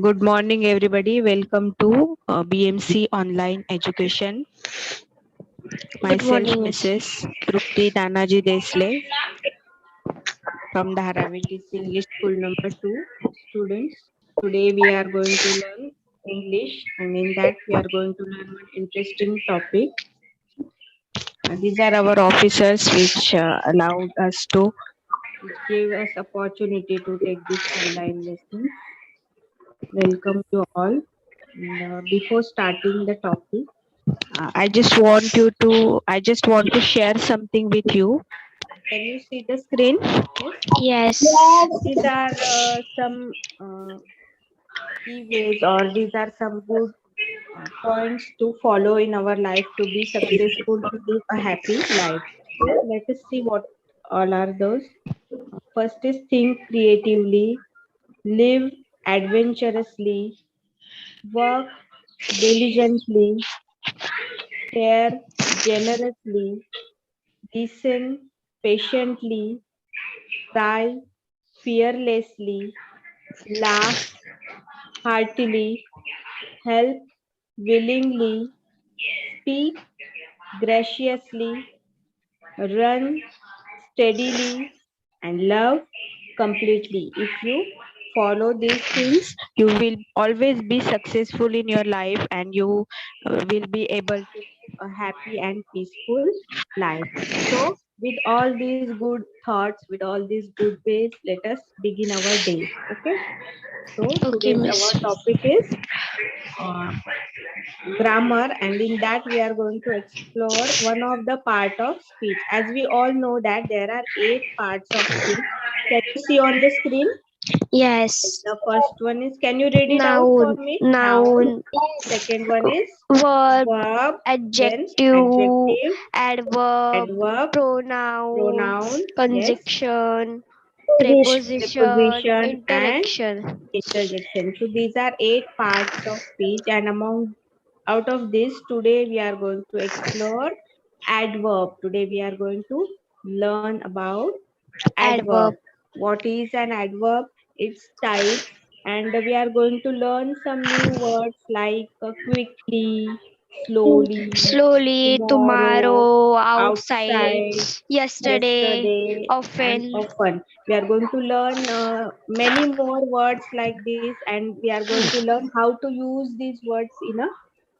Good morning, everybody. Welcome to BMC Online Education. Good Myself, morning, miss. Mrs. Trupti Danaji Desle from the Dharavil English School number 2 students. Today we are going to learn English, and in that we are going to learn one interesting topic. These are our officers which allowed us to, which gave us opportunity to take this online lesson. Welcome to all. And, before starting the topic, I just want to share something with you. Can you see the screen? Yes. Yes. These are some key ways, or these are some good points to follow in our life to be successful, to live a happy life. So let us see what all are those. First is think creatively, live adventurously, work diligently, care generously, listen patiently, try fearlessly, laugh heartily, help willingly, speak graciously, run steadily, and love completely. If you follow these things, you will always be successful in your life, and you will be able to live a happy and peaceful life. So with all these good thoughts, with all these good ways, let us begin our day. Okay, so Okay, today's miss. our topic is uh, grammar, and in that we are going to explore one of the part of speech. As we all know that there are 8 parts of speech. Can you see on the screen? Yes. The first one is, can you read it out for Noun, me? Noun. noun, Second one is verb, verb, then adjective, adjective, adverb, adverb, pronoun, pronoun, yes, conjunction, preposition, preposition, and interjection. interjection. So these are 8 parts of speech, and among out of this, today we are going to explore adverb. Today we are going to learn about adverb. Adverb. What is an adverb? Its types, and we are going to learn some new words like quickly, slowly, Slowly, tomorrow, tomorrow, outside, outside, yesterday, yesterday, and often. often. We are going to learn many more words like this, and we are going to learn how to use these words in a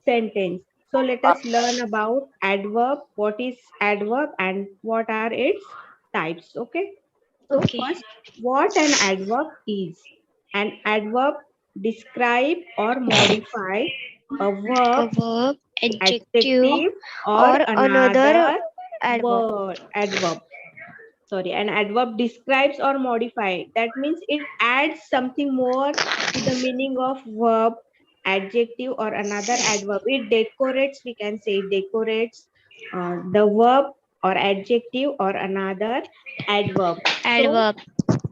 sentence. So let us learn about adverb, what is adverb and what are its types. Okay. So Okay. first, what an adverb is. An adverb describe or modify a verb, A verb, adjective, adjective, or or another another adverb. word. Adverb. Sorry, an adverb describes or modify. That means it adds something more to the meaning of verb, adjective, or another adverb. It decorates, we can say it decorates the verb or adjective or another adverb. So Adverb.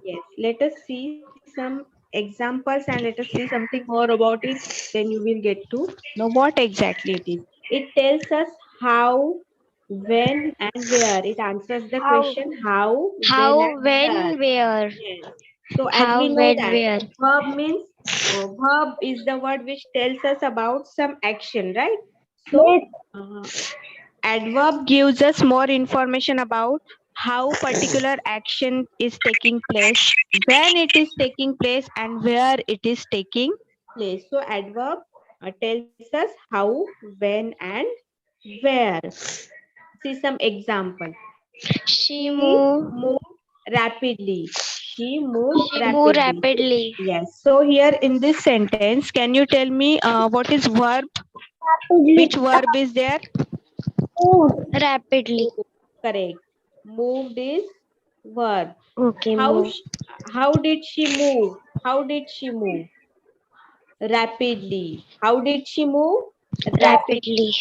yes, let us see some examples, and let us see something more about it. Then you will get to know what exactly it is. It tells us how, when, and where. It answers the How, question how, when, how, and where. when, where. Yes. So as we How, know when, that where. verb means verb is the word which tells us about some action, right? So adverb gives us more information about how particular action is taking place, when it is taking place, and where it is taking place. So adverb tells us how, when, and where. See some example. She She moved, moved rapidly. She moved she moved rapidly. rapidly. Yes. So here in this sentence, can you tell me what is verb? Which verb is there? Rapidly. Correct. Moved is verb. Okay, How move. sh- how did she move? How did she move? Rapidly. How did she move? Rapidly. Rapidly.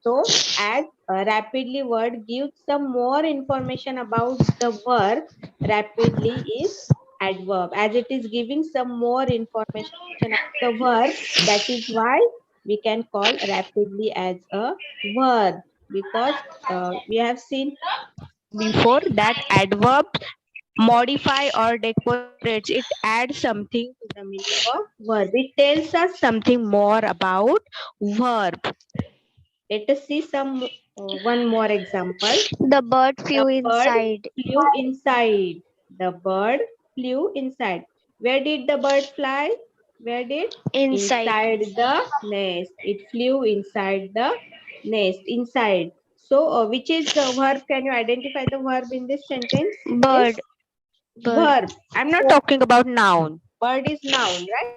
So as a rapidly word gives some more information about the verb, rapidly is adverb, as it is giving some more information about the verb. That is why we can call rapidly as a verb, because we have seen before that adverb modify or decorates. It adds something to the meaning of verb. It tells us something more about verb. Let us see some one more example. The bird The flew bird inside. flew inside. The bird flew inside. Where did the bird fly? Where did? Inside. Inside the nest. It flew inside the nest. Inside. So, which is the verb? Can you identify the verb in this sentence? Yes. Bird. Bird. Verb. I'm not talking about noun. Bird is noun, right?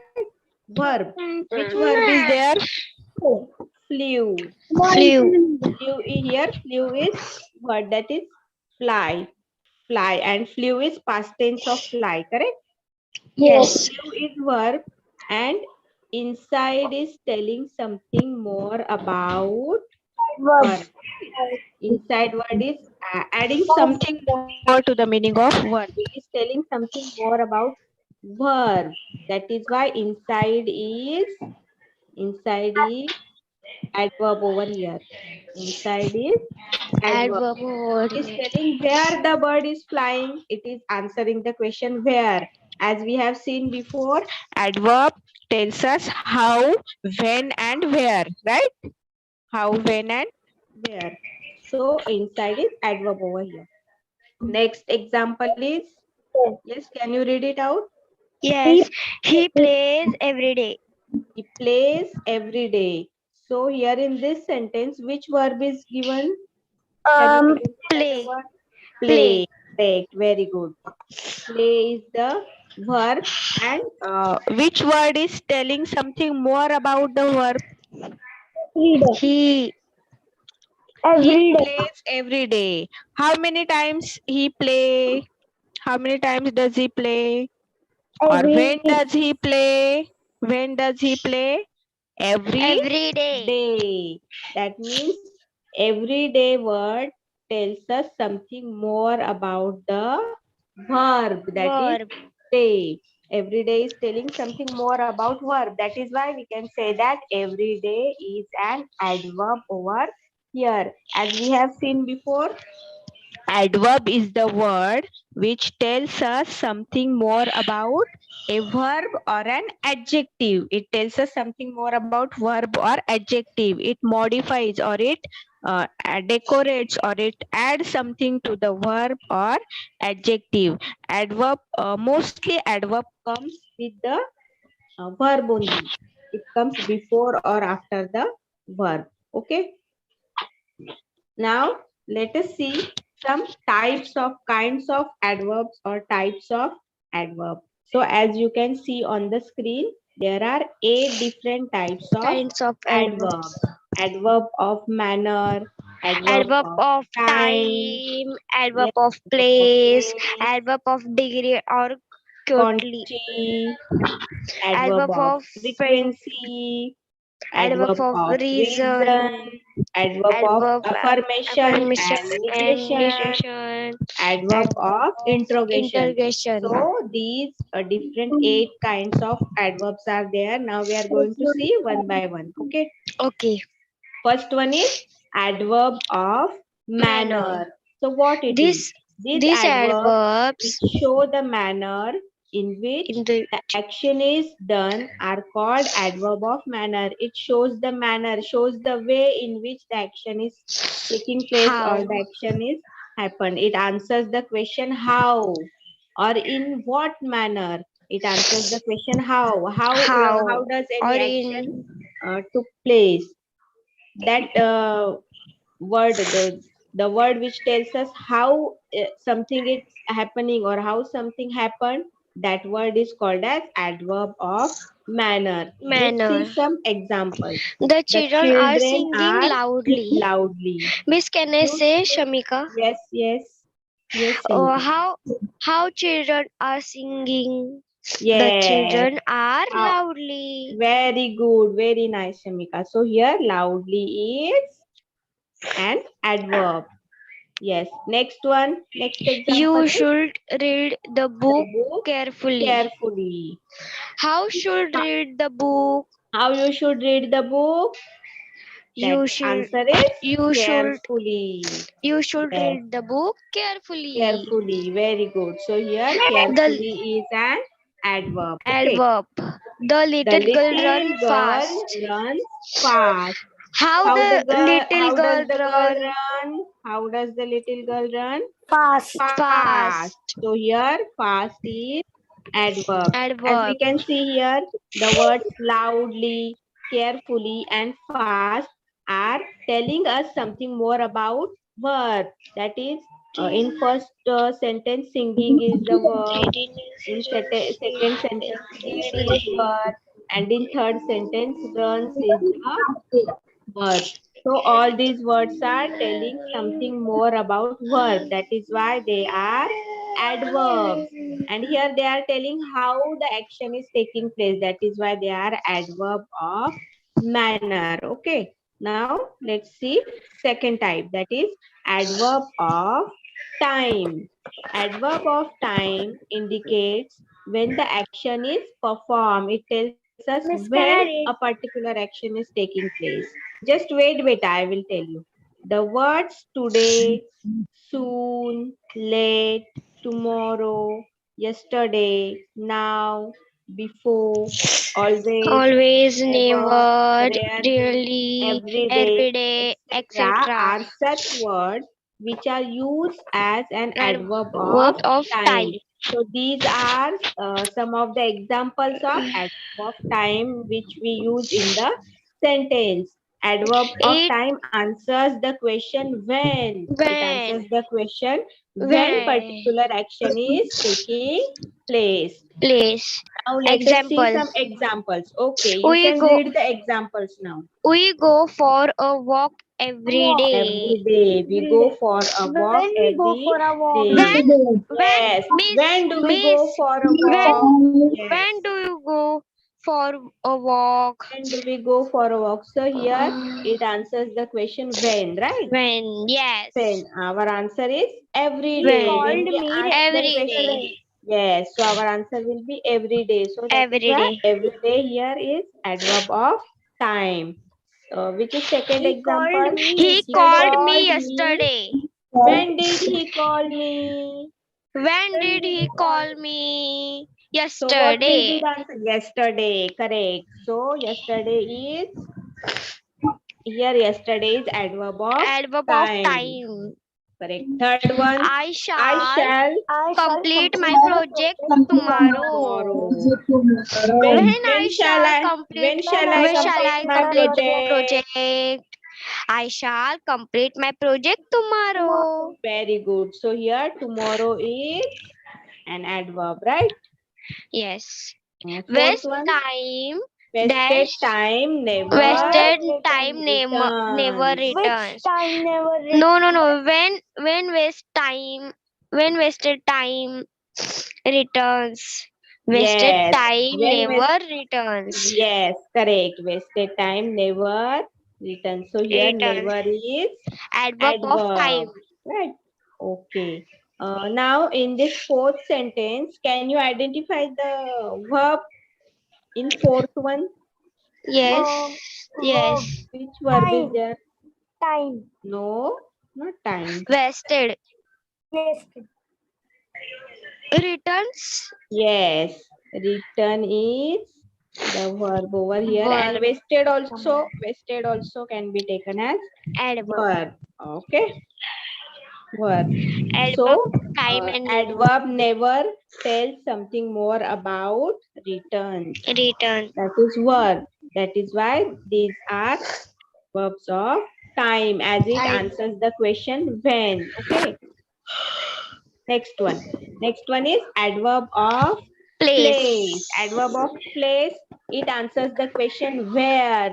Verb. Which verb is there? Flew. Flew. Flew here. Flew is word that is fly. Fly, and flew is past tense of fly, correct? Yes. Flew is verb, and inside is telling something more about verb. Inside word is adding something more to the meaning of verb. It is telling something more about verb. That is why inside is adverb over here. Inside is adverb. Adverb over It is here. telling where the bird is flying. It is answering the question where. As we have seen before, adverb tells us how, when, and where, right? How, when, and where. So inside is adverb over here. Next example is, yes, can you read it out? Yes. He plays every day. He plays every day. So here in this sentence, which verb is given? Can you identify the Play. word? Play. Play. Correct. Very good. Play is the verb, and which word is telling something more about the verb? He He plays every day. How many times he play? How many times does he play? Or when does he play? When does he play? Every every day. day. That means everyday word tells us something more about the verb, that is Verb. day. Every day is telling something more about verb. That is why we can say that every day is an adverb over here. As we have seen before, adverb is the word which tells us something more about a verb or an adjective. It tells us something more about verb or adjective. It modifies, or it decorates, or it adds something to the verb or adjective. Adverb, mostly adverb comes with the verb only. It comes before or after the verb. Okay. Now, let us see some types of kinds of adverbs or types of adverb. So, as you can see on the screen, there are 8 different types of Kinds of adverbs. adverbs. Adverb of manner, adverb Adverb of of time, time. Adverb yes, of adverb of place. place, Adverb of degree or quantity. quantity, adverb Adverb of of friend. frequency, Adverb adverb of of reason, reason. adverb of Adverb affirmation affirmation and and negation, negation. adverb Adverb of of interrogation. interrogation. So these different 8 kinds of adverbs are there. Now we are going to see one by one. Okay. Okay. First one is adverb of Manner. manner. So what it is? This These these adverbs adverbs which show the manner in which in the the action is done are called adverb of manner. It shows the manner, shows the way in which the action is taking place or how. the action is happened. It answers the question how, or in what manner. It answers the question how. How How does or any action in took place? That word, the word which tells us how something is happening or how something happened, that word is called as adverb of manner. Let's see manner. some examples. The The children are children singing are loudly. loudly. Miss, can I You say, should, Shamika? yes, yes, yes, Oh, Shamika. how children are singing? The Yes. children are How, loudly. very good, very nice, Shamika. So here loudly is an adverb. Yes. Next one. Next example You is should read the the book book carefully. carefully. How should Ho- read the book? How you should read the book? You should Answer is you should carefully. you should Yes, read the book carefully. carefully. Very good. So here The carefully is an adverb. Okay. adverb. The The little girl run little girl fast. runs fast. How the little How does girl the girl run run? How does the little girl run? Fast. Fast. fast. So here fast is adverb. As we Adverb. can see here, the words loudly, carefully, and fast are telling us something more about verb. That is, in first sentence, singing is the verb. In second sentence, eat is verb. And in third sentence, runs is the verb. So all these words are telling something more about verb. That is why they are adverbs. And here they are telling how the action is taking place. That is why they are adverb of manner. Okay. Now let's see second type. That is adverb of time. Adverb of time indicates when the action is performed. It tells us Miss, when can I a read? particular action is taking place. Just wait, I will tell you. The words today, soon, late, tomorrow, yesterday, now, before, always, Always, never, never, rarely, really, every day, every day, etc. etc. are such words which are used as an adverb of Adverb of time. time. So these are some of the examples of adverb of time which we use in the sentence. Adverb of It time answers the question when. It answers when the question when when particular action is taking place. place. Now let us see Example. some examples. Okay, you We can go read the examples now. we go for a walk every day. Every day we go for a walk When we go every for a walk. day. When Yes. miss When do we go miss for a when walk? Yes. when do you go for a walk? When do we go for a walk? So here it answers the question when, right? When yes. When. Our answer is every He day. When When called we me ask the every question, day. yesterday. yes. So our answer will be every day. So that is Every why day. every day here is adverb of time. Which is second He called example? me He He called yesterday. me called me. yesterday. When did he call me? When When did did he he call call me? So what will be Yesterday. the answer? Yesterday, correct. So yesterday is, here yesterday is adverb of Adverb of time. time. Correct. Third one, I I shall shall I shall complete my complete my project project tomorrow. tomorrow. When When I shall shall I complete, when when shall I I when shall shall complete I complete my my complete my project project? project? I shall complete my project tomorrow. tomorrow. Very good. So here tomorrow is an adverb, right? Yes. Fourth Waste one, time wasted dash time Never never wasted time return. never returns. Which returns. time never No. When wasted time returns. Wasted Yes. time When never returns. yes, correct. Wasted time never returns. So here Returns. never is Adverb of adverb, time. right? Okay. Now in this fourth sentence, can you identify the verb in fourth one? Yes. verb. Yes. Which verb is Time. there? Time. No, not time. Wasted. Wasted. Returns. Yes, return is the verb over here, and Verb. wasted also can be taken as Adverb. verb. Okay, verb. Adverb So, time and adverb never tells something more about returns. return. That is verb. That is why these are verbs of time, as it Time. answers the question when. Okay. Next one. Next one is adverb of place. Place. Adverb of place. It answers the question where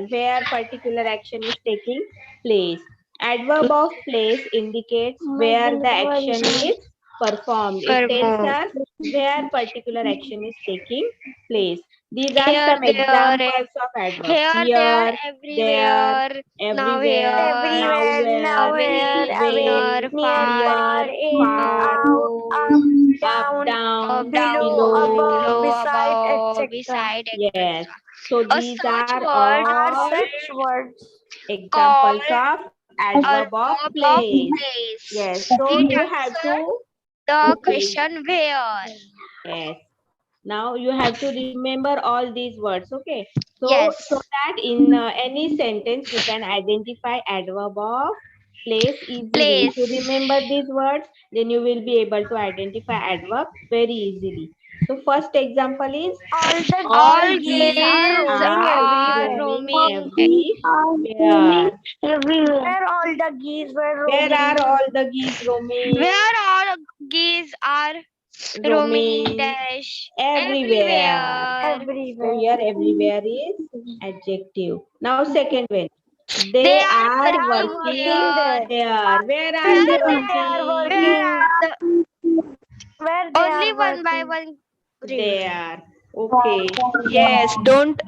particular action is taking place. Adverb of place indicates where the action is performed. It tells Perform. us where particular action is taking place. These are Here, some there, examples of adverbs. here, there, Here, there, everywhere. Now everywhere, here. Everywhere, nowhere, nowhere, Away, away, way, near, near, far. far, near, in, far, out, Out. up, up, down, down, Up, below, down, below. above, below, beside, above, etc. beside, etc. Yes. So A these search are word. Are all such words. examples of adverb of Adverb of place. place. Yes, so It you have to, the okay, question where. yes. Now you have to remember all these words, okay? So Yes. that in any sentence you can identify adverb of place easily. If you Place. remember these words, then you will be able to identify adverb very easily. So first example is All All the geese are geese are roaming roaming everywhere. where all the geese were Where are roaming. all the geese roaming? Where all geese are roaming dash Everywhere. everywhere. So here everywhere is adjective. Now second one. They They are are They are working working working there. there. there. Where are Where they Where they they are working? where working. are the Where they only are one by working. one read. There. Okay. Yes. Don't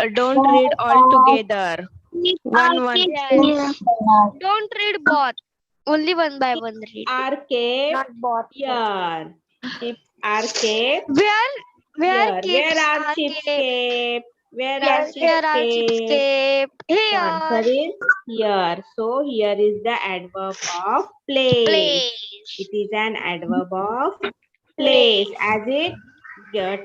read all together. One. Yes. Don't read both. Only one by one read. Are kept Not both. here. Sheep are kept Where here. Where kids are are sheep kept. kept? Where are Yes, sheep where are chips kept? kept? So Here. answer is here. So here is the adverb of place. Place. It is an adverb of place as it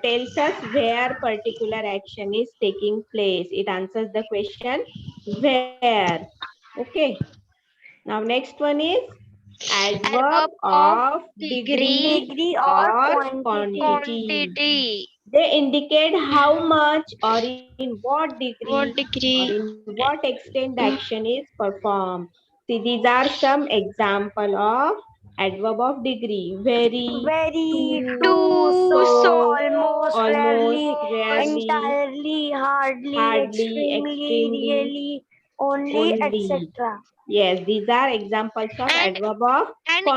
tells us where particular action is taking place. It answers the question where. Okay. Now next one is adverb Adverb of of degree degree Degree or or quantity. quantity. quantity. They indicate how much or in what degree What or degree? in what extent the action is performed. See, these are some example of adverb of degree. Very, Very, too, too, To so, so, so almost, almost, rarely, rarely, entirely, hardly, hardly, extremely, extremely, really, only, only. etc. Yes, these are examples of and adverb of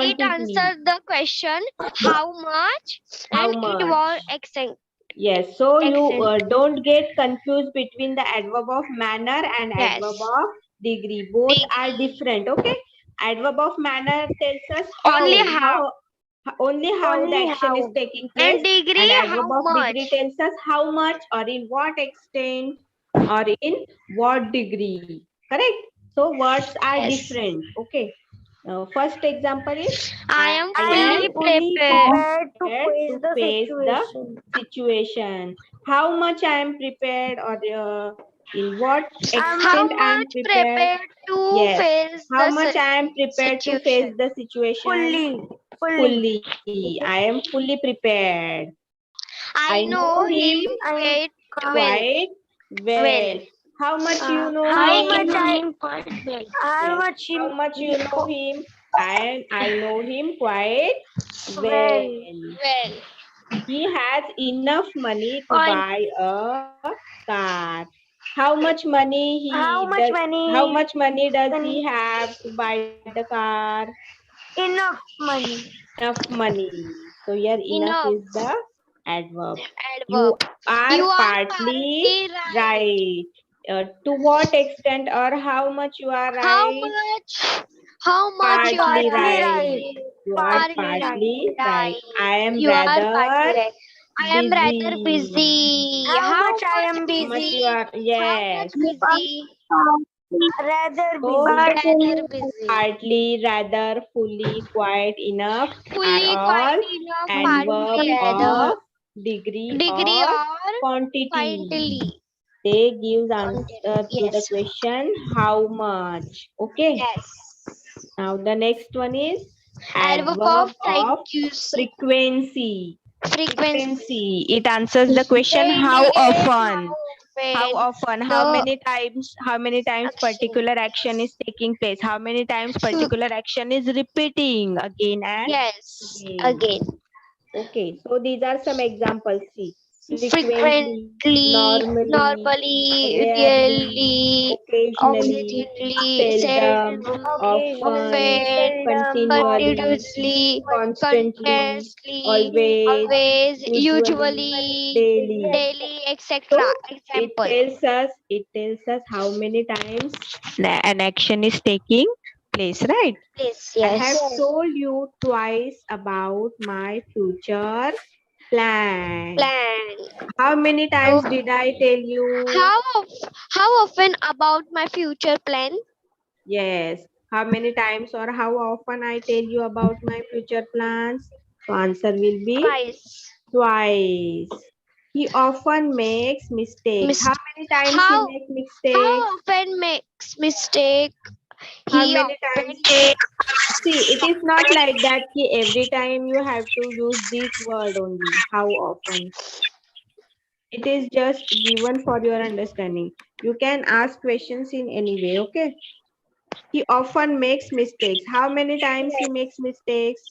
it quantity. answers the question how much How and it much? was extent. Yes, so you Extent. don't get confused between the adverb of manner and Yes. adverb of degree. Both are Degree. different. Okay, adverb of manner tells us Only how. only how the Only action is how. taking place, And degree and adverb how of degree much. tells us how much or in what extent or in what degree. Correct. So words are Yes. different. Okay. First example is I I am I am am fully fully prepared. prepared to prepared face to the face the situation. situation. How much I am prepared or in what How extent I am much prepared. prepared to Yes. face How the much I am prepared to face situation. the situation. Fully, fully. Fully. I am fully prepared. I I know know him him I, quite well. quite Well. well. How much you know how him? much I, Quite well. how Yes. much How him, much you know him? I know him quite well, well. Well. He has enough money to Fine. buy a car. how much How money, much money does when he have to buy the car? enough money. Enough money. So here enough Enough. is the adverb. You Adverb. are You are partly partly right. right. To what extent or how much you are How right? much? How much you are Partly Partly right. right. right? You are Partly right. partly right. Right. I am You are partly rather right. I am rather busy. busy. How How much I much am How much you busy. busy? are? How much Yes. busy? Rather So busy. Rather busy. partly, rather, fully, quite, enough are Fully, quite all enough, adverb partly, rather. of degree Degree or or quantity. quantity. They gives Quantity. answer to the Yes. question how much. Okay. Yes. Now the next one is Adverb adverb of of frequency. frequency. Frequency. Frequency. It answers the question They how indicate often. How when often? the How many times action. particular action is taking place? How many times particular action is repeating again and Yes. again? Again. Okay, so these are some examples. See, frequently, Frequently, normally, normally, rarely, really, occasionally, occasionally, seldom, seldom, Occasionally, often, often, seldom, continually, continuously, constantly, continuously, always, always, usually, usually, daily. daily, So etc. Example. it tells us how many times an action is taking place, right? Yes, I have yes. told you twice about my future plan. Plan. How many So, times did I tell you? how of, how often about my future plan? Yes. How many times or how often I tell you about my future plans? So answer will be Twice. twice. He often makes mistakes. How Mis- many times he how makes how mistakes? often makes mistake? How He many often times? See, it is not like that ki every time you have to use this word only. How often? It is just given for your understanding. You can ask questions in any way, okay? He often makes mistakes. How many times he makes mistakes?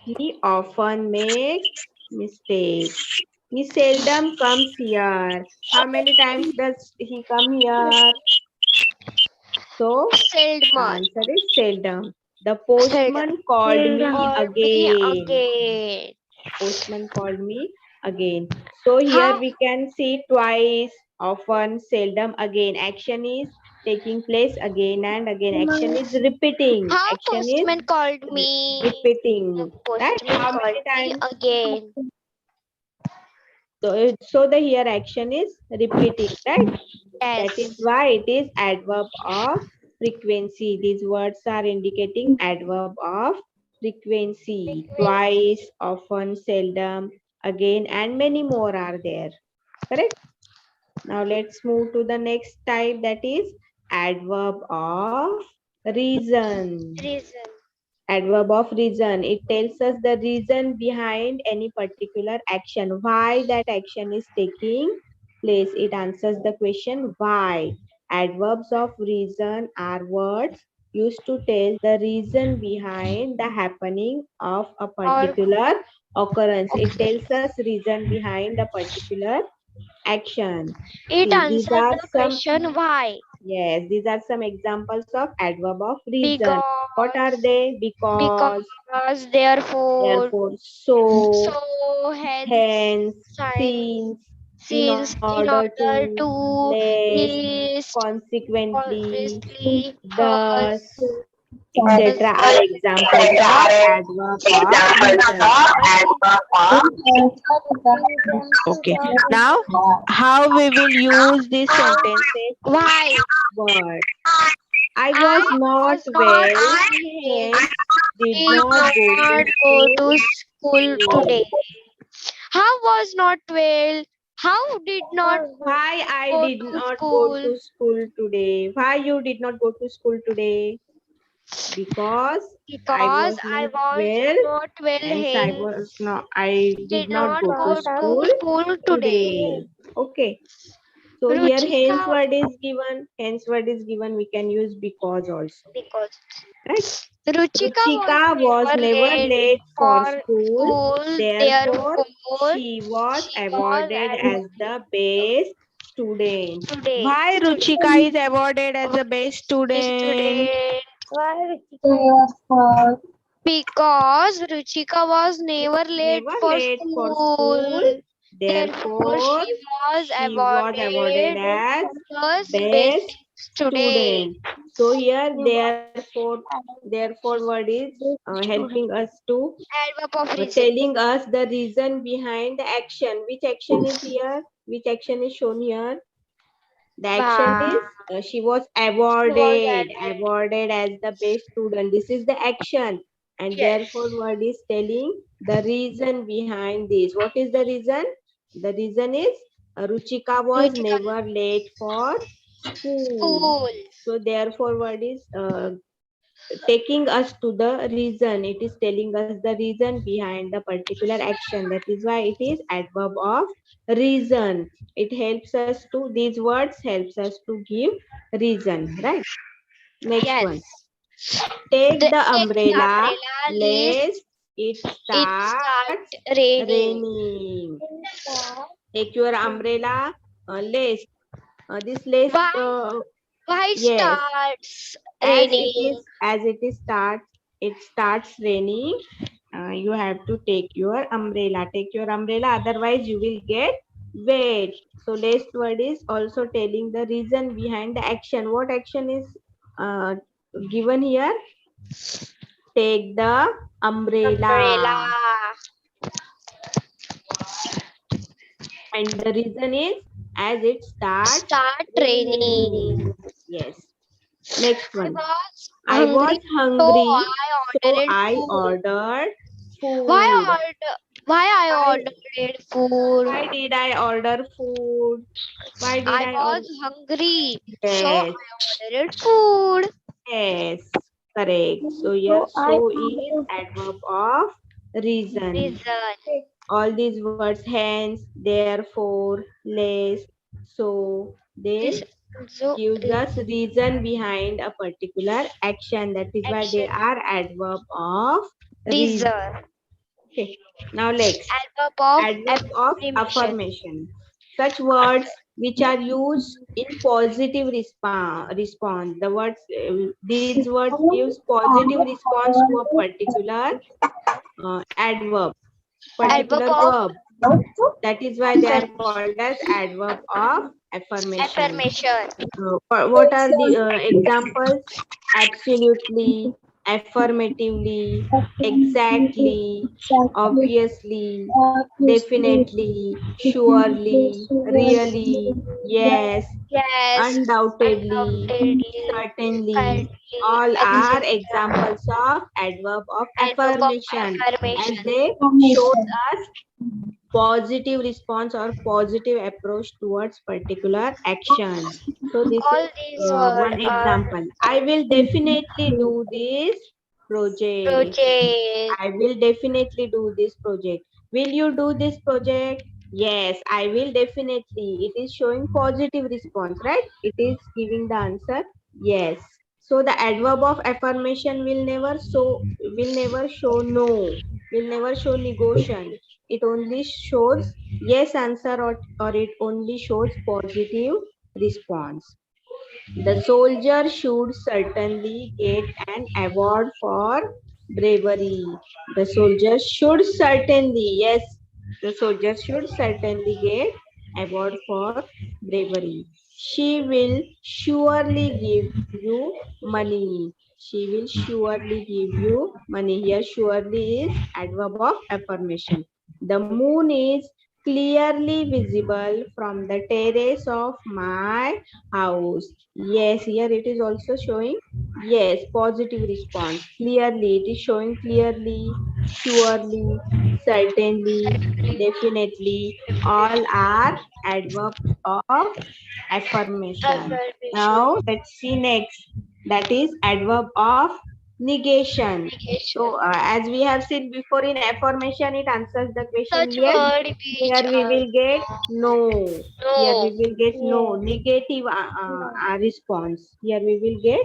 He often makes mistakes. He seldom comes here. How many times does he come here? So the seldom answer is seldom. The seldom postman called me call me again. again. Postman called me again. So here How we can see twice, often, seldom, again. Action is taking place again and again. Action is repeating. how Action is postman called me? The repeating. Right? postman How called many me times? again. So the here action is repeating, right? That is Yes. why it is adverb of frequency. These words are indicating adverb of frequency. Twice, often, seldom, again, and many more are there. Correct? Now let's move to the next type, that is adverb of reason. Reason. Adverb of reason. It tells us the reason behind any particular action, why that action is taking place. It answers the question why. Adverbs of reason are words used to tell the reason behind the happening of a Or particular occurrence. It tells us reason behind a particular action. it See, these answers are the some, question why. yes, these are some examples of adverb of reason. What are Because they? Because, therefore, therefore, so, so hence, hence, since, since, in in order order to, to lest, list, consequently, obviously, thus, thus, etc. are examples of adverb of reason. Okay. Now, how we will use these sentences in why words? I was I not was not well, well, hence did did not go to not go school to school today. today. How was not well? How did not Why I go did to not go school? to school today? Why you did not go to school today? Because I Because was I not was well, not well, hence hence I did did not not go to go school to school today. today. Okay. So here Ruchika, hence word is given. Hence word is given. We can use because also. because Right? Ruchika was Ruchika was never never late late for for school. school, Therefore, therefore she was she was awarded at as the best student. today. Why Ruchika is awarded as the best student? Student, Why? because Ruchika was never late Never for late for school. school. Therefore, Therefore, she was she was awarded awarded as as best best student. student. So here, therefore word is helping us to Adverb of reason. telling us the reason behind the action. Which action is here? Which action is shown here? The action Wow. is she was She was awarded as the best student. This is the action, and therefore yes. word is telling the reason behind this. What is the reason? The reason is Ruchika was Ruchika never late for school. school. So therefore word is taking us to the reason. It is telling us the reason behind the particular action. That is why it is adverb of reason. It helps us to, these words helps us to give reason, right? Next one. Yes. Take the Take the umbrella umbrella lest list. it It starts start raining. raining. Take your umbrella lest. This lest, Why? Why yes, starts raining? as it is starts raining, you have to take your umbrella, otherwise you will get wet. So last word is also telling the reason behind the action. What action is uh, given here? Take the Umbrella. umbrella, and the reason is as it starts Start raining. raining. Yes. Next one. I I was hungry, hungry, so so I I ordered food. ordered Why food. order? Why I Why, ordered food? why did I order food? Why did I I order? was hungry, so Yes, I ordered food. yes, correct. So here, So I so is adverb of reason. Reason. All these words, hence, therefore, less, so, This they so gives is us reason behind a particular action. That is why they action. are adverb of reason. Reason. Okay. Now next, Adverb of adverb of affirmation. affirmation. Such words which are used in positive response. The words, these words gives positive response to a particular adverb, Adverb particular of verb. That is why they are called as adverb of affirmation. affirmation. What are the examples? Absolutely, affirmatively, exactly, obviously, definitely, surely, really, yes, Yes. undoubtedly, Undoubtedly. certainly. Currently. All are Etc. examples of adverb of Adverb of affirmation as affirmation. they shows us positive response or positive approach towards particular action. So this All is these words one are example. I will definitely do this project. project. I will definitely do this project. Will you do this project? Yes, I will definitely. It is showing positive response, right? It is giving the answer yes. So the adverb of affirmation will never show no, will never show negation. It only shows yes answer, or it only shows positive response. The soldier should certainly get an award for bravery. The soldier should certainly, yes, the soldier should certainly get award for bravery. She will surely give you money. She will surely give you money. Here, surely is adverb of affirmation. The moon is clearly visible from the terrace of my house. Yes, here it is also showing yes, positive response. Clearly, it is showing clearly, surely, certainly, definitely. All are adverbs of affirmation. Affirmation. Now let's see next. That is adverb of negation. Negation. So as we have seen before, in affirmation it answers the question Such yes. word which Here we are will get no. Here we no. will get no. Negative response. Here we will get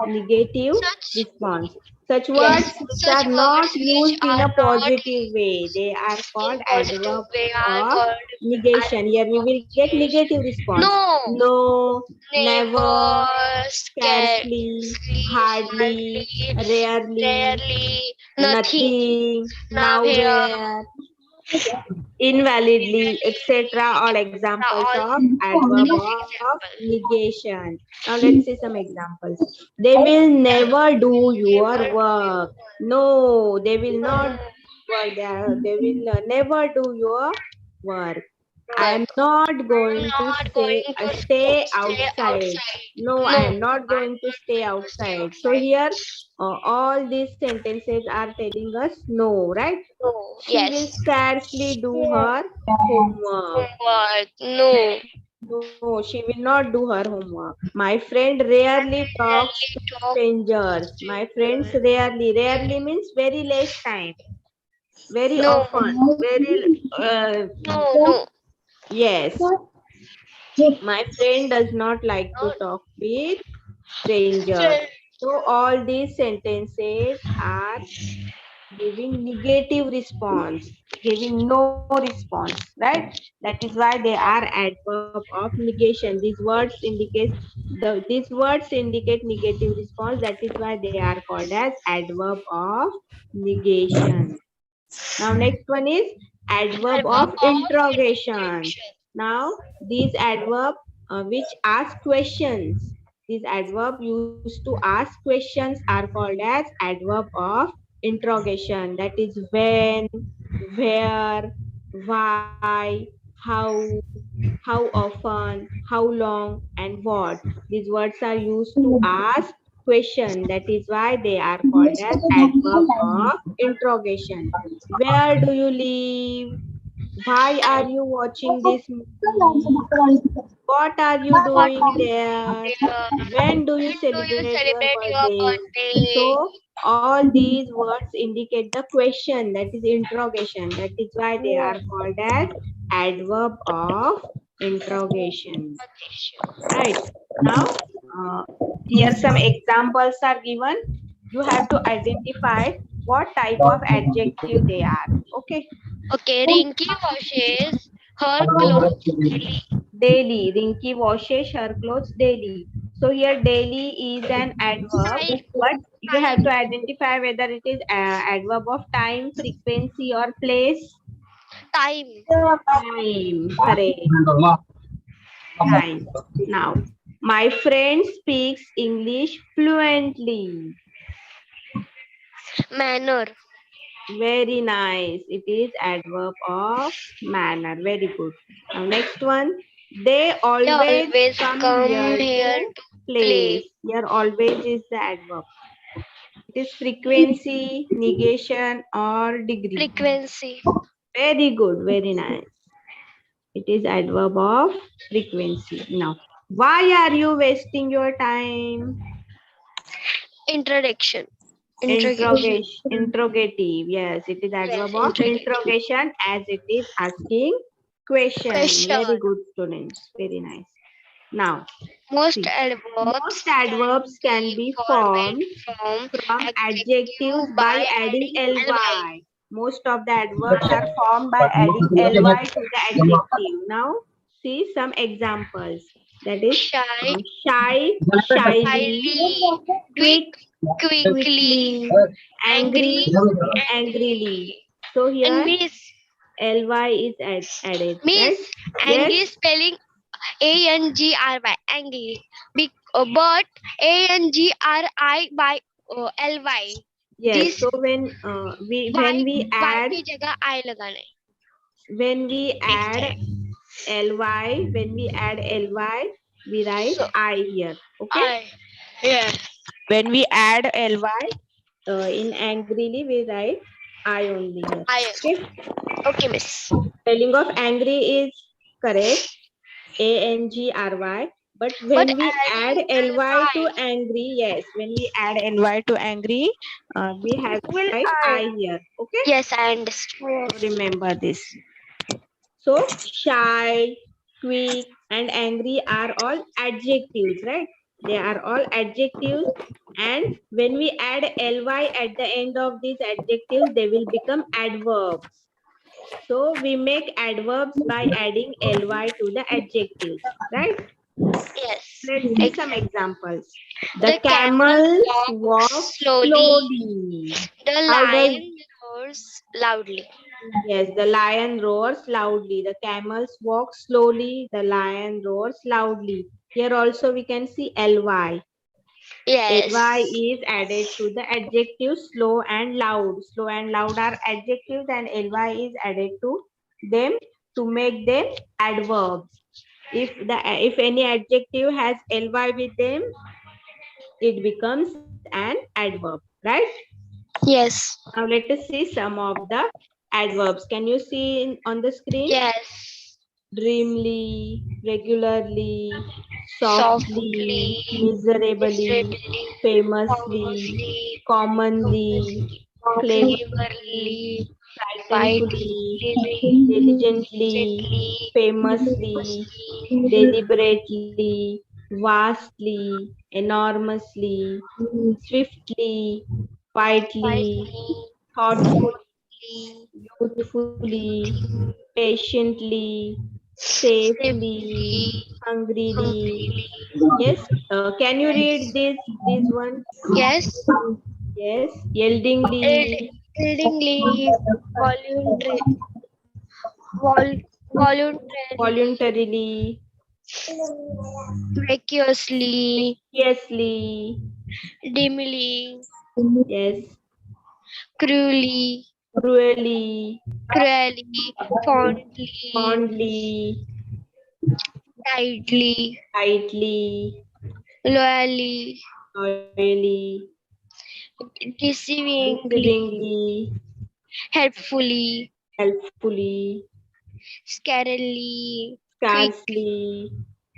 negative Such response. Such words yes. which are Such not words which used in are a not positive way, they are in called positive adverb way are of called negation. Here we will get negative adverb. response. No. No, never, Never. scarcely, Scarcely. hardly, Hardly. rarely, Rarely. Nothing. nothing, Nowhere. nowhere, invalidly, etc. All examples All of all adverb these of examples. negation. Now let's see some examples. They will never do your work. No, they will not work. They will never do your work. I am Work. not I'm going to not going to stay stay outside. outside. No, I No, am not I'm going to not stay going to stay outside. So outside. here, all these sentences are telling us no, right? No. She will Yes. scarcely do her homework. Homework. No. No, she will not do her homework. My friend rarely talks to Rarely talk to strangers. My friends strangers. rarely means very less time, very No. often, very, No. No. yes. My friend does not like to talk with strangers. Friend. So all these sentences are giving negative response, giving no response, right? That is why they are adverb of negation. These words indicate negative response. That is why they are called as adverb of negation. Now next one is adverb Adverb of of interrogation. interrogation. Now these adverb which ask questions. These adverb used to ask questions are called as adverb of interrogation. That is when, where, why, how often, how long, and what. These words are used to ask question. That is why they are called as adverb of interrogation. Where do you live? Why are you watching this movie? What are you What doing there? When do you do you celebrate your celebrate your birthday? birthday? So all these words indicate the question, that is interrogation. That is why they are called as adverb of interrogation. Right. Now, here some examples are given. You have to identify what type of adjective they are. Okay. Okay, Rinky washes her clothes daily. Daily. Rinky washes her clothes daily. So here daily is an adverb, Time, but you have time, to identify whether it is adverb of time, frequency, or place. time. Time. Correct. Time. Now, my friend speaks English fluently. Manner. Very nice. It is adverb of manner. Very good. Now next one. They They always always come come here here to to place. play. Here always is the adverb. It is frequency, negation, or degree. Frequency. Very good. Very nice. It is adverb of frequency. Now, why are you wasting your time? Introduction. Interrogation. Interrogation, interrogative. Yes, it is Yes, adverb of interrogation. interrogation as it is asking question. Question. Very good, students. Very nice. Now, Most see. Most adverbs can adverbs can be be formed formed from from adjectives adjective by by adding adding ly. ly. Most of the adverbs are formed by adding ly to the adjective. Now, see some examples. That is Shy, shy, shyly, highly, quick, quick, quickly, quickly, angry, angry, angrily. angrily. So And here miss, ly is added, right? miss, Yes, angry spelling angry, angry. But angry by ly. yes. This So when we y add की जगह I लगाना है when we next add time. ly, we write So I here. Okay. I, yeah, When we add ly in angrily, we write I only here. I. Okay. Okay, miss. Spelling of angry is correct. angry. But But when we add adding ly to ly angry, yes, when we add ly to angry, we have to Will write I? I here. Okay. yes, I understand. So remember this. So shy, quick, and angry are all adjectives, right? They are all adjectives. And when we add ly at the end of these adjectives, they will become adverbs. So we make adverbs by adding ly to the adjectives, right? Yes. Let's see some examples. The The camel camels walk walks slowly. slowly. The How does lion roars loudly. Yes, the lion roars loudly. The camels walk slowly. The lion roars loudly. Here also we can see ly. Ly Yes. is added to the adjective slow and loud. Slow and loud are adjectives and ly is added to them to make them adverbs. If any adjective has ly with them, it becomes an adverb, right? Yes. Now let us see some of the adverbs. Can you see on the screen? Yes. Dreamily, regularly, softly, Softly, miserably, miserably, famously, famously, commonly, cleverly, frighteningly, frighteningly, diligently, gently, famously, famously, deliberately, vastly, enormously, swiftly, quietly, quietly, thoughtfully, thoughtfully, beautifully, patiently, safely, safely, hungrily. hungrily. Yes. Can you read this one? Yes. Yes. Yieldingly, Yieldingly, voluntary, vol, voluntarily, voluntarily, recklessly, fiercely. dimly, Yes. cruelly, cruelly, cruelly, fondly, fondly, tightly, tightly, loyally, loyally, deceivingly, deceivingly, helpfully, helpfully, scarily, quick, scarcely,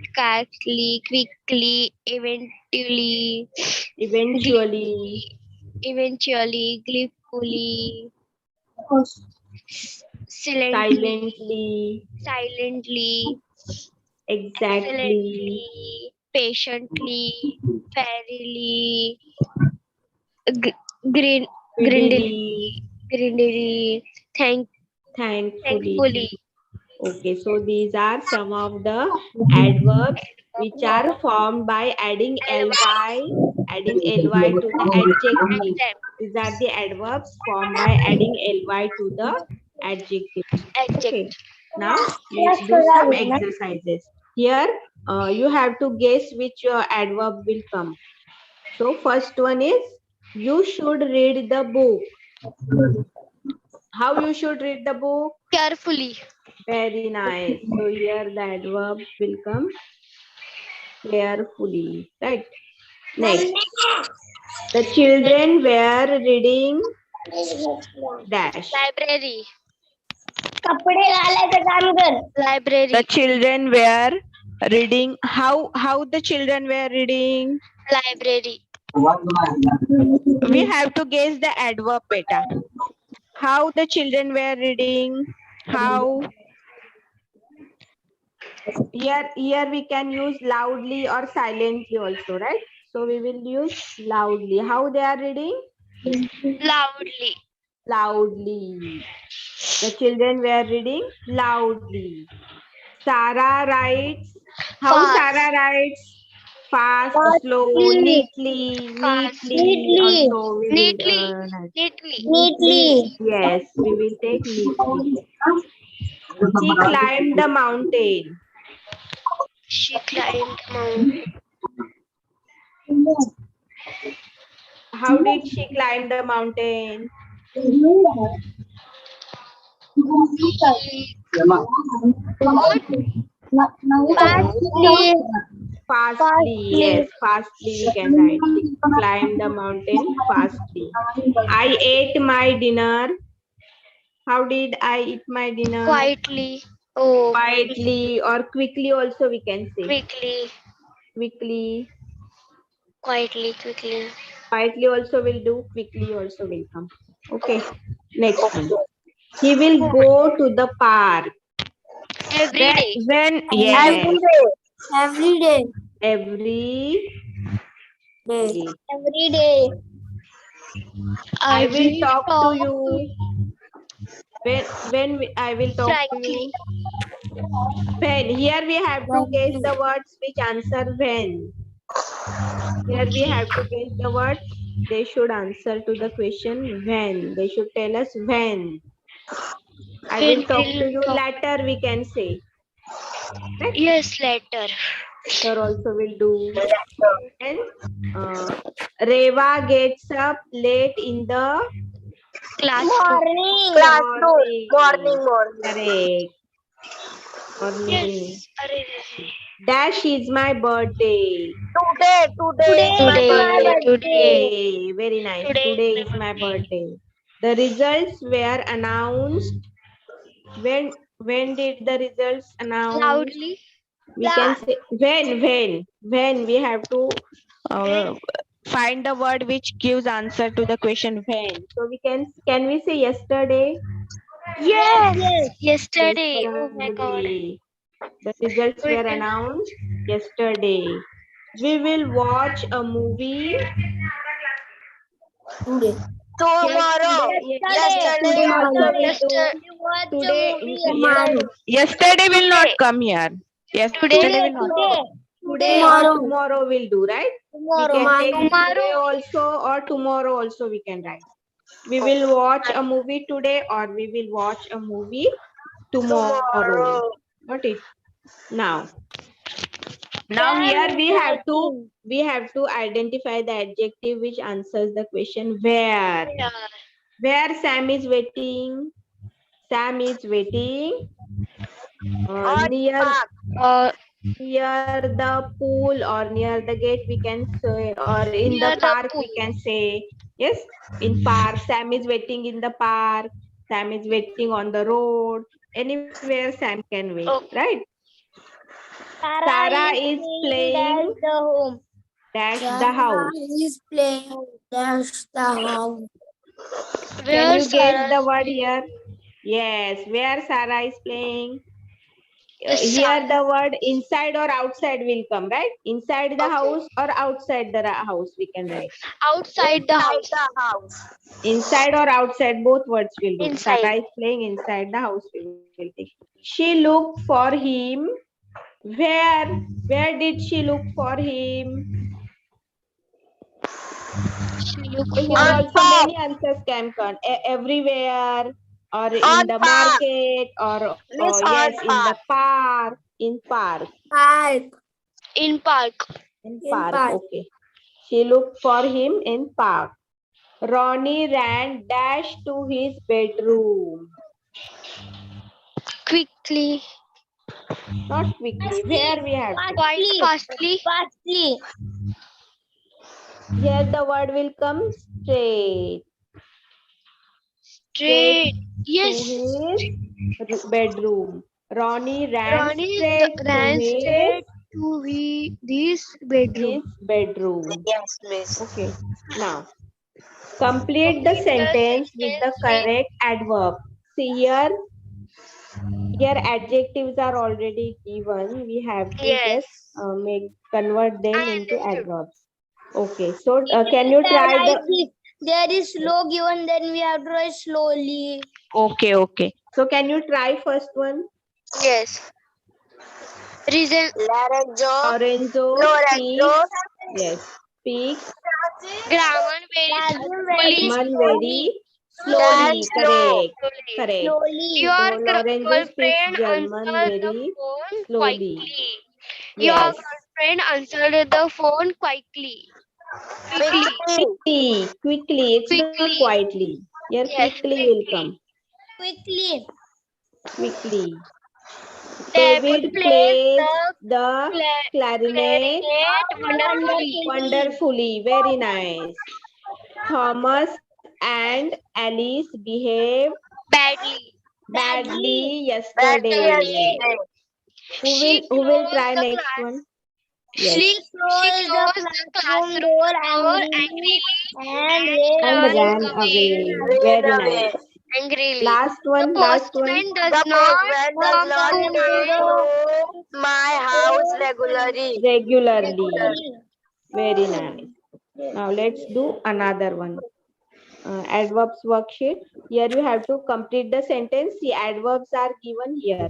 scarcely, quickly, eventually, eventually, gleefully, eventually, gleefully, silently, silently, silently, exactly, excellently, patiently, fairly, g- grin, grindily, speedily, grindily, thankfully. thankfully. Okay, so these are some of the adverbs which are formed by adding ly to the adjective. Exam, These are the adverbs formed by adding ly to the adjectives. Okay, adjective. now let's do some exercises. Here, you have to guess which adverb will come. So first one is you should read the book. How you should read the book? Carefully, Very nice. So here the adverb will come carefully. Right. Next, the children were reading dash. library, कपडे घालायचं काम कर. library, The children were reading. How the children were reading? library, We have to guess the adverb, beta. How the children were reading? How? Here we can use loudly or silently also, right? So we will use loudly. How they are reading? loudly, Loudly. The children were reading loudly. Sarah writes. How fast, Sarah writes? Fast, slow, Fastly. neatly, fast, neatly. Neatly. Also, we will neatly, write. neatly. Neatly. Yes, we will take neatly. She climbed the mountain. She climbed mountain. How did she climb the mountain? She what? Fastly. Fastly. Yes, fastly we can write. She climbed the mountain fastly. I ate my dinner. How did I eat my dinner? Quietly. Oh, Quietly or quickly also we can say. quickly, Quickly. quietly, quickly. Quietly also will do. Quickly also will come. Okay. Next one. He will go to the park. Every day. When Every yes. day. Every day. Every day. Every day. I will will talk to talk you. I will talk to you. frankly. When. Here we have to guess the words which answer when. Here we have to guess the words. They should answer to the question when. They should tell us when. I When will talk to will you talk? later, we can say. Right? Yes, later. Sir also will do. And Reva gets up late in the Classroom. Morning. morning. Morning. Correct. Morning. Yes. Arre, arre. Dash is my birthday. Today is my Today, birthday. today, Hey, very nice. today Today is is my my birthday. birthday. The results were announced. When did the results announced? Loudly. We can say when we have to uh, find the word which gives answer to the question when. So can we say yesterday? Yes. Yesterday. Oh my God. Yesterday. The results We were will announced yesterday. We will watch a movie. Today. Yes, today also will do. Yester- Today, yes, Tomorrow. yesterday will not today. come here. Today. Yesterday will not. Today or Tomorrow. tomorrow will do, right? We can take today Tomorrow. also or tomorrow also we can write. We will watch a movie today or we will watch a movie tomorrow. Got it? Now here we have to identify the adjective which answers the question where. Yeah. Where Sam is waiting? Sam is waiting On near park. the pool or near the gate, we can say, or in the Near the park, we pool. can say. Yes, in park. Sam is waiting in the park. Sam is waiting on the road. Anywhere Sam can wait, Oh. right? Sarah is playing the home. dash the house. is playing dash the house. Can Where you guess Sarah? the word here? Yes, where Sarah is playing. Here Sarah. the word inside or outside will come, right? Inside the house or outside the house, we can write. Outside the Inside house. the house. Inside or outside, both words will do. Inside. Sarah is playing inside the house, we will take. She looked for him. Where? Where did she look for him? She looked So for here On also park. many answers can come. Everywhere or On in the park. market or Miss yes, on in the park. park. In park. Park. in park. In In park. park. Okay. She looked for him in park. Ronnie ran dash to his bedroom. Quickly. Not quickly. Where we have to. Quite fastly. Fastly. Here the word will come straight. Straight. To Yes. his bedroom. Ronnie ran Ronnie straight ran to straight to this bedroom. his bedroom. Yes, miss. Okay. Now complete the sentence with the correct adverb. See here adjectives are already given. We have to Yes. just convert them I into understood. adverbs. Okay. So can you try the? There is slow given, then we have to write slowly. Okay. Okay. So can you try first one? Yes. Reason. Lorenzo speaks. Yes. Speaks. Grammar very slowly. German very slowly. Correct. Correct. Your So Lorenzo speaks girlfriend German answered the very phone slowly. quickly. Your Yes. girlfriend answered the phone quickly. Quickly. It's not Quickly. quietly. Here Yes, quickly will come. Quickly. Quickly. David David plays plays the the clarinet wonderfully. wonderfully. Very nice. Thomas and Alice behaved Badly. badly yesterday. She Who will closed try the next class. one? She Yes. closed the classroom door angrily and And ran ran away. away. Very nice. Angrily. Last one. The postman does The not postman does come not to to my house regularly. Regularly. Very nice. Now let's do another one. Adverbs worksheet. Here you have to complete the sentence. The adverbs are given here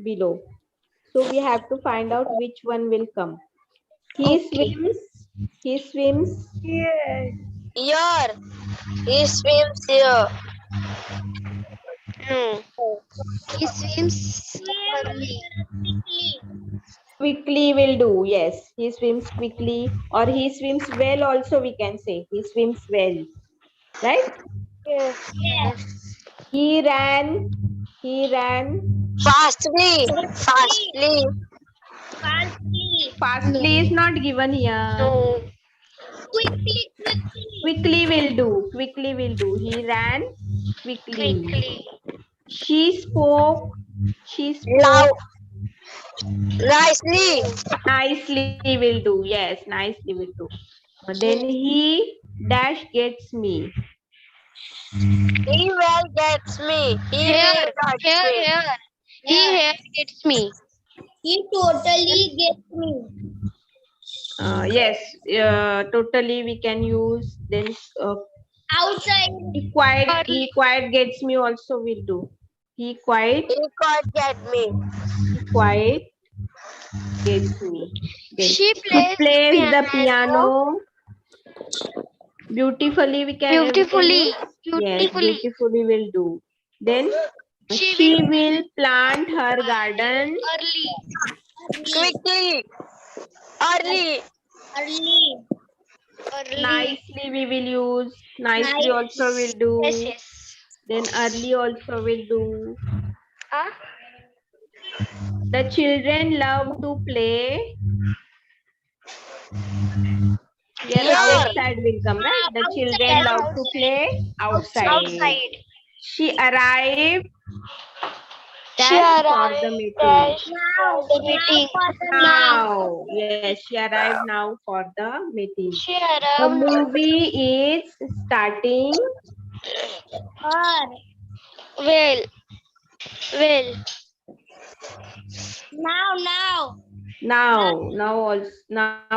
below. So we have to find out which one will come. He swims. He swims. Here. He swims here. No. He swims early. Quickly will do. Yes. He swims quickly. Or he swims well also we can say. He swims well. Right? Yes. He ran. He ran. Fastly. Fastly is not given here. No. Quickly will do. Quickly will do. He ran quickly. Quickly. She spoke. She Loud. spoke Nicely. nicely will do. Yes, nicely will do. Then he dash gets me. He well gets me. Here. He here gets me. He totally gets me. Yes, totally we can use. Then Outside. he quite gets me also will do. He quite get me. gets me. Then She he plays the piano. piano beautifully. We can Beautifully. use. Yes, beautifully will do. Then she will plant her garden Early. Quickly. Early. Nicely we will use. Nicely also will do. Yes. Then early also will do. Huh? The children love to play. Here outside will come, right? The children Yes, love to play outside. outside. She arrived She dash for arrived the meeting. dash for the meeting. Now, yes, she arrived now for the meeting. She The arrived. movie is starting. Well, well. Now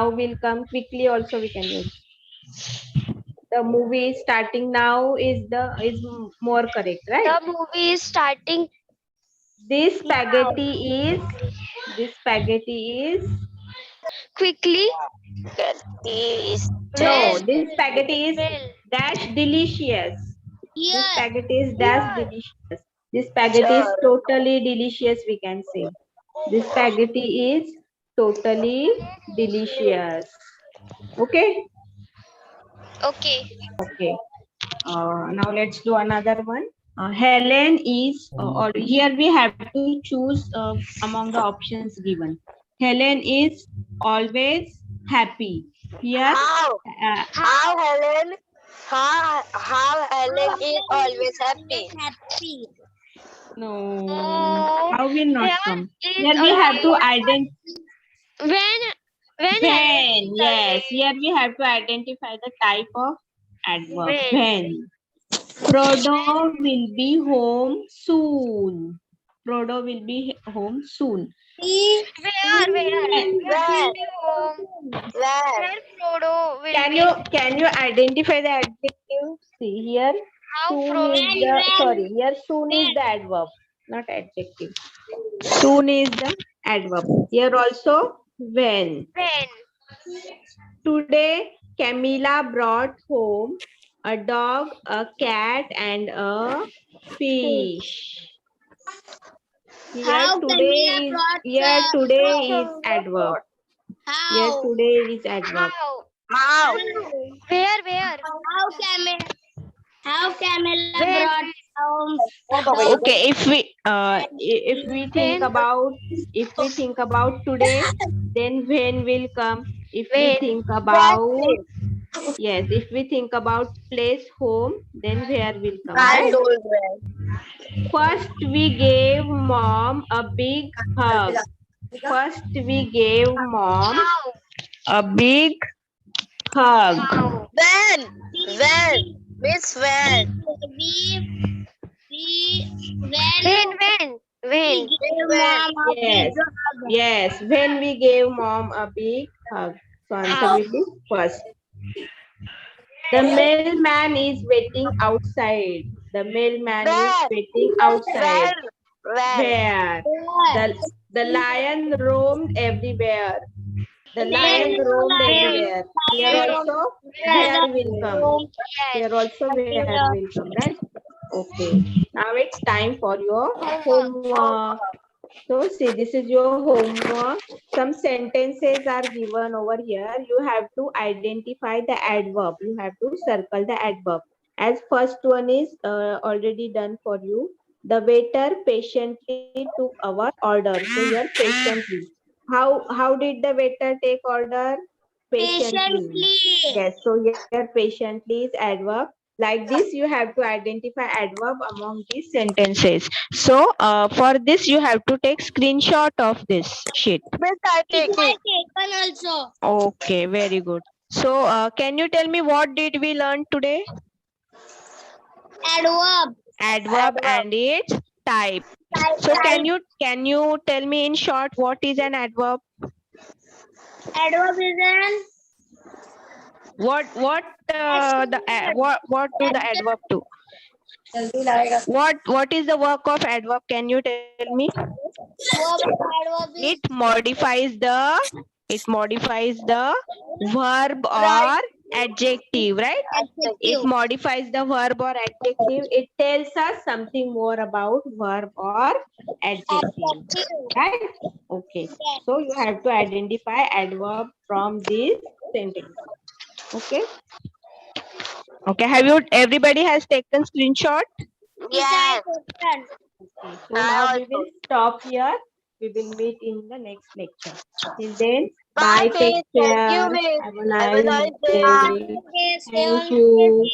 will come quickly. Also, we can use. The movie is starting now is more correct, right? The movie is starting. This spaghetti is Quickly. no. This spaghetti is Well. dash delicious. This spaghetti is dash Here. delicious. This spaghetti is totally delicious. We can say this spaghetti is totally delicious. Okay. Okay. Okay. Now let's do another one. Helen is, or here we have to choose among the options given. Helen is always happy. Here, How Helen? How Helen is always happy. no, how will not Here come. is Here we have to always identify. when When, yes, here we have to identify the type of adverb. When. Frodo will be home soon. Frodo will be home soon. Where will be home? Where Frodo will Can you identify the adjective? See here. How Soon Frodo is the sorry. Here soon is the adverb, not adjective. Soon is the adverb. Here also when. when Today Camila brought home a dog, a cat, and a fish. Here today is adverb. Here today is adverb. how where Okay, if we think about today, then when will come. If we when think about if we think about place home, then where will come, right? First we gave mom a big hug. First we gave mom how a big hug. when Miss when Yes, when we gave mom a big hug. So answer will be first. The mailman is waiting outside. The mailman is waiting outside. Where? The lion roamed everywhere. The lion roamed everywhere. Here also, where will come. Here also, where will come, right? Okay. Now it's time for your homework. So see, this is your homework. Some sentences are given over here. You have to identify the adverb. You have to circle the adverb. As first one is already done for you. The waiter patiently took our order. So here patiently. How did the waiter take order? Patiently. Yes. So here patiently is adverb. Like this, you have to identify adverb among these sentences. So for this, you have to take screenshot of this sheet. Okay, very good. So can you tell me what did we learn today? Adverb and its type. So can you tell me in short what is an adverb? What do the adverb do? What is the work of adverb? Can you tell me? It modifies the verb or adjective, right? It modifies the verb or adjective. It tells us something more about verb or adjective, right? Okay. So you have to identify adverb from this sentence. Okay. Okay. Have you? Everybody has taken screenshot. Yes. Okay. So now we will stop here. We will meet in the next lecture. Till then, bye. Take care. Have a nice day. Stay Thank on. you.